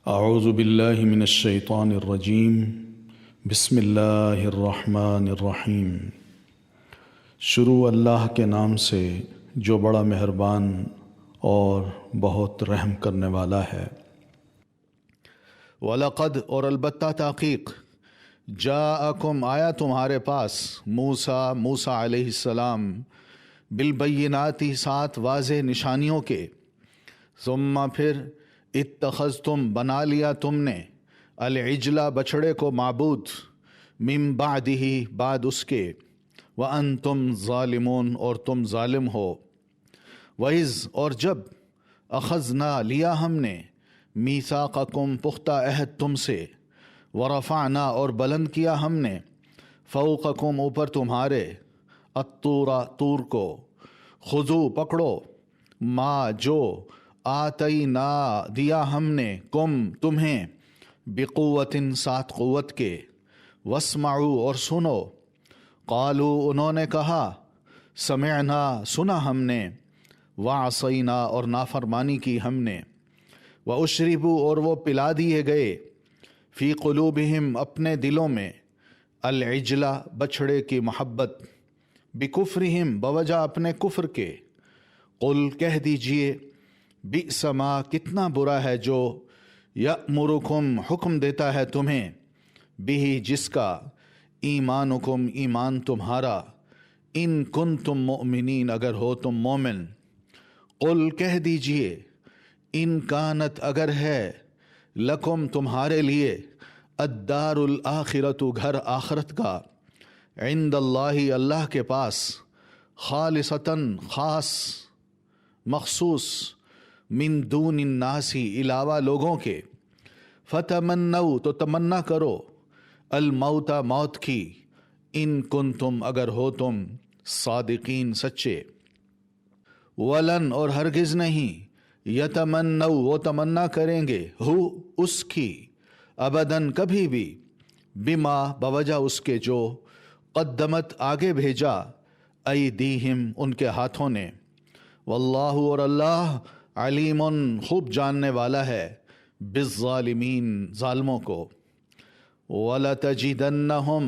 اعوذ باللہ من الشیطان الرجیم بسم اللہ الرحمن الرحیم۔ شروع اللہ کے نام سے جو بڑا مہربان اور بہت رحم کرنے والا ہے۔ وَلَقَدْ اور البتہ تحقیق جاءکم آیا تمہارے پاس موسیٰ علیہ السلام بالبینات سات واضح نشانیوں کے، ثم پھر اتخذتم بنا لیا تم نے العجلہ بچڑے کو معبود، من بعدہ بعد اس کے، وانتم ظالمون اور تم ظالم ہو۔ وَإِذْ اور جب اخذنا لیا ہم نے میثاقکم پختہ عہد تم سے، ورفعنا اور بلند کیا ہم نے فوقکم اوپر تمہارے الطور طور کو، خذو پکڑو ما جو آتینا دیا ہم نے کم تمہیں بقوت سات قوت کے، واسمعوا اور سنو، قالو انہوں نے کہا سمعنا سنا ہم نے، وعصینا اور نافرمانی کی ہم نے، واشربوا اور وہ پلا دیے گئے فی قلوبہم اپنے دلوں میں العجلہ بچھڑے کی محبت، بکفرہم بوجہ اپنے کفر کے، قل کہہ دیجئے بئس ما کتنا برا ہے جو یأمرکم حکم دیتا ہے تمہیں، بہ جس کا ایمانکم ایمان تمہارا، ان کنتم مؤمنین اگر ہو تم مومن، قل کہہ دیجئے ان کانت اگر ہے لکم تمہارے لیے الدار الآخرۃ گھر آخرت کا، عند اللہ اللہ کے پاس، خالصتاً خاص مخصوص، من دون الناس علاوہ لوگوں کے، فتمنوا تو تمنا کرو الموت موت کی، ان کنتم اگر ہو تم صادقین سچے، ولن اور ہرگز نہیں، یتمنوا وہ تمنا کریں گے ہو اس کی، ابداً کبھی بھی، بما بوجہ اس کے جو قدمت آگے بھیجا ایدیہم ان کے ہاتھوں نے، واللہ اور اللہ علیم خوب جاننے والا ہے بالظالمین ظالموں کو، وَلَتَجِدَنَّهُمْ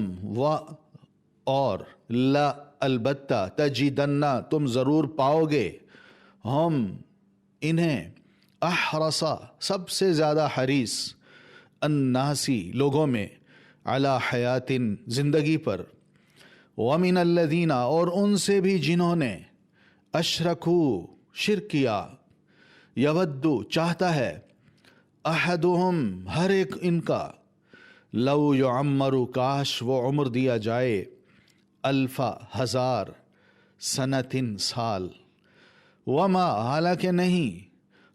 اور لا البتہ تجدن تم ضرور پاؤ گے، ہم انہیں احرصا سب سے زیادہ حریص، الناسی لوگوں میں، علی حیات زندگی پر، ومن الذین اور ان سے بھی جنہوں نے اشرکو شرک کیا، یودو چاہتا ہے، احدہم ہر ایک ان کا، لو یعمر کاش وہ عمر دیا جائے، الف ہزار، سنتن سال، وما حالانکہ نہیں،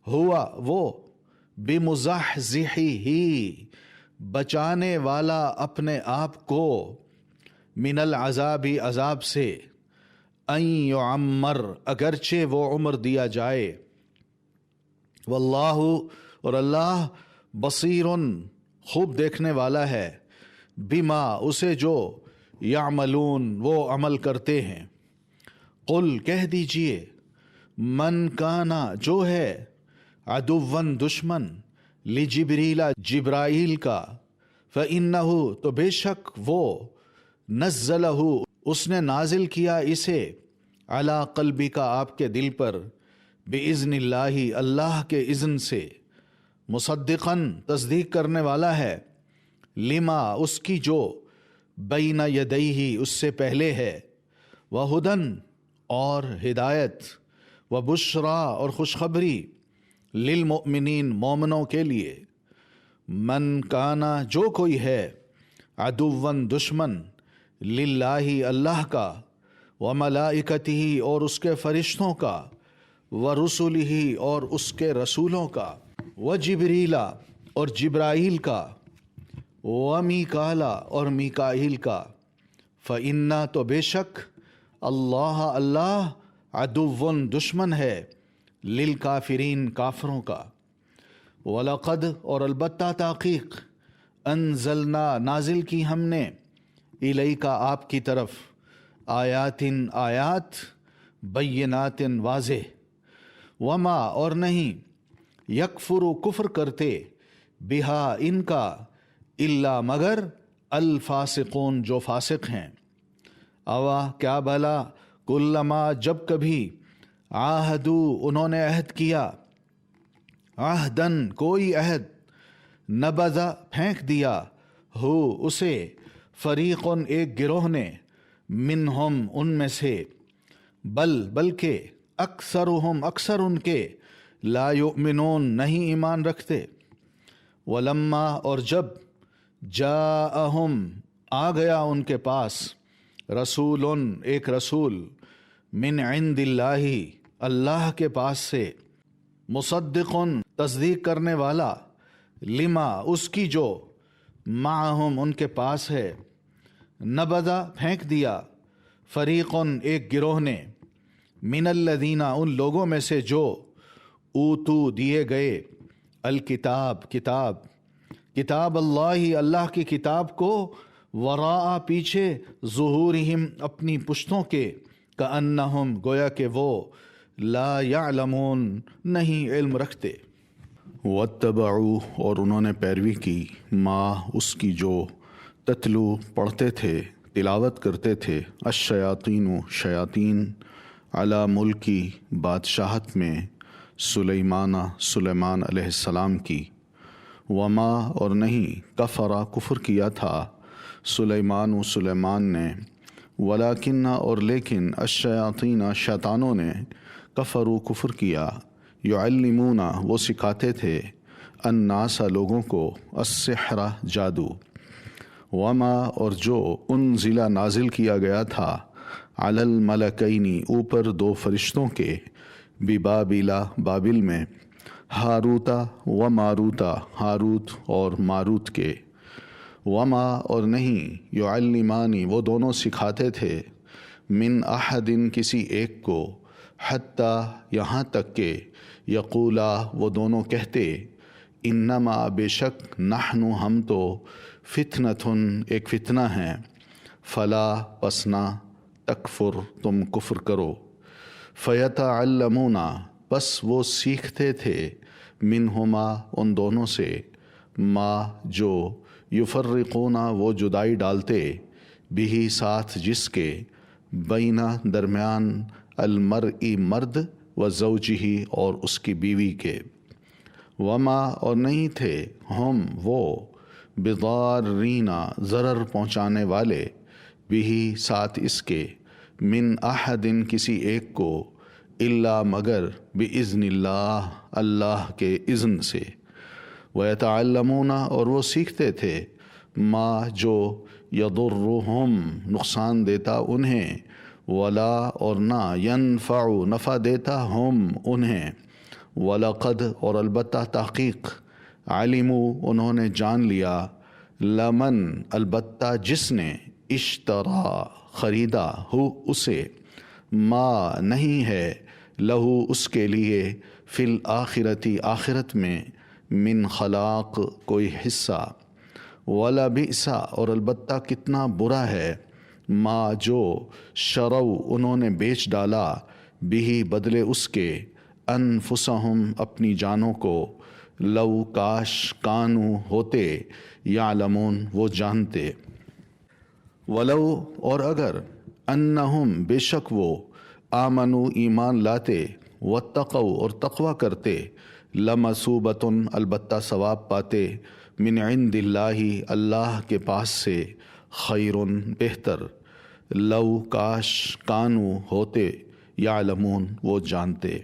ہوا وہ، بمزحزحہ بچانے والا اپنے آپ کو، من العذاب عذاب سے، ان یعمر اگرچہ وہ عمر دیا جائے، واللہ اور اللہ بصیر خوب دیکھنے والا ہے، بما اسے جو یعملون وہ عمل کرتے ہیں۔ قل کہہ دیجئے من کانا جو ہے عدواً دشمن، لجبریل جبرائیل کا، فإنہ تو بے شک وہ، نزلہ اس نے نازل کیا اسے، علی قلبی کا آپ کے دل پر، بِإِذْنِ اللہ اللہ کے اذن سے، مصدقاً تصدیق کرنے والا ہے، لما اس کی جو بین یدیہ اس سے پہلے ہے، وہدن اور ہدایت، وبشرا اور خوشخبری، للمؤمنین مومنوں کے لیے، من کانا جو کوئی ہے، عدواً دشمن، للہ اللہ کا، وملائکتہ اور اس کے فرشتوں کا، ورسلہ اور اس کے رسولوں کا، وجبریلا اور جبرائیل کا، ومیکالا اور میکائیل کا، فإنہ تو بے شک اللہ عدوٌ دشمن ہے، للکافرین کافروں کا، وَلَقَدْ اور البتہ تحقیق انزلنا نازل کی ہم نے، الیک آپ کی طرف، آیات بینات واضح، وما اور نہیں، یکفر کفر کرتے، بہا ان کا، الا مگر الفاسقون جو فاسق ہیں۔ اوا کیا بھلا، کلما جب کبھی، عاہدو انہوں نے عہد کیا، عہدن کوئی عہد، نبذا پھینک دیا، ہو اسے، فریقن ایک گروہ نے، منہم ان میں سے، بلکہ اکثرہم اکثر ان کے، لا یؤمنون نہیں ایمان رکھتے۔ ولما اور جب، جاءہم آ گیا ان کے پاس، رسول ایک رسول، من عند اللہ اللہ کے پاس سے، مصدق تصدیق کرنے والا، لما اس کی جو، معہم ان کے پاس ہے، نبذا پھینک دیا، فریقن ایک گروہ نے، من الذین ان لوگوں میں سے جو، اوتو دیے گئے، الکتاب کتاب اللہ اللہ کی کتاب کو، وراء پیچھے، ظہورہم اپنی پشتوں کے، کأنہم گویا کہ وہ، لا یعلمون نہیں علم رکھتے۔ واتبعوا اور انہوں نے پیروی کی، ما اس کی جو، تتلو پڑھتے تھے، تلاوت کرتے تھے، الشیاطین شیاطین، علی ملکی بادشاہت میں، سلیمان علیہ السلام کی، وما اور نہیں، کفرا کفر کیا تھا، سلیمان نے، ولیکن اور لیکن، الشیاطین شیطانوں نے، کفروا کفر کیا، یعلمون وہ سکھاتے تھے، الناس لوگوں کو، السحر جادو، وما اور جو، انزل نازل کیا گیا تھا، علی الملکین اوپر دو فرشتوں کے، ببابل بابل میں، ہاروتا و ماروتا ہاروت اور ماروت کے، وما اور نہیں، یعلمانی وہ دونوں سکھاتے تھے، من احد کسی ایک کو، حتیٰ یہاں تک کہ، یقولا وہ دونوں کہتے، انما بے شک، نحن ہم تو، فتنتن ایک فتنہ ہیں، فلا پسنا، تکفر تم کفر کرو، فیتعلمون پس وہ سیکھتے تھے، منہما ان دونوں سے، ما جو، یفرقون وہ جدائی ڈالتے، بھی ساتھ جس کے، بینا درمیان، المرئی مرد، و زوجہی اور اس کی بیوی کے، وما اور نہیں تھے، ہم وہ، بضارین ضرر پہنچانے والے، بھی ساتھ اس کے، من احد کسی ایک کو، الا مگر، باذن اللہ اللہ کے اذن سے، ویتعلمون اور وہ سیکھتے تھے، ما جو، یضرہم نقصان دیتا انہیں، ولا اور نہ، ینفع نفع دیتا ہم انہیں، ولقد اور البتہ تحقیق، علموا انہوں نے جان لیا، لمن البتہ جس نے، اشترا خریدا، ہو اسے، ما نہیں ہے، لہو اس کے لیے، فی الآخرتی آخرت میں، من خلاق کوئی حصہ، ولبئس اور البتہ کتنا برا ہے، ما جو، شرو انہوں نے بیچ ڈالا، بھی بدلے اس کے، انفسہم اپنی جانوں کو، لو کاش، کانو ہوتے، یعلمون وہ جانتے، ولو اور اگر، انہم بے شک وہ، آمنو ایمان لاتے، واتقوا اور تقوی کرتے، لمثوبۃ البتہ ثواب پاتے، من عند اللہ اللہ کے پاس سے، خیر بہتر، لو کاش، کانو ہوتے، یعلمون وہ جانتے۔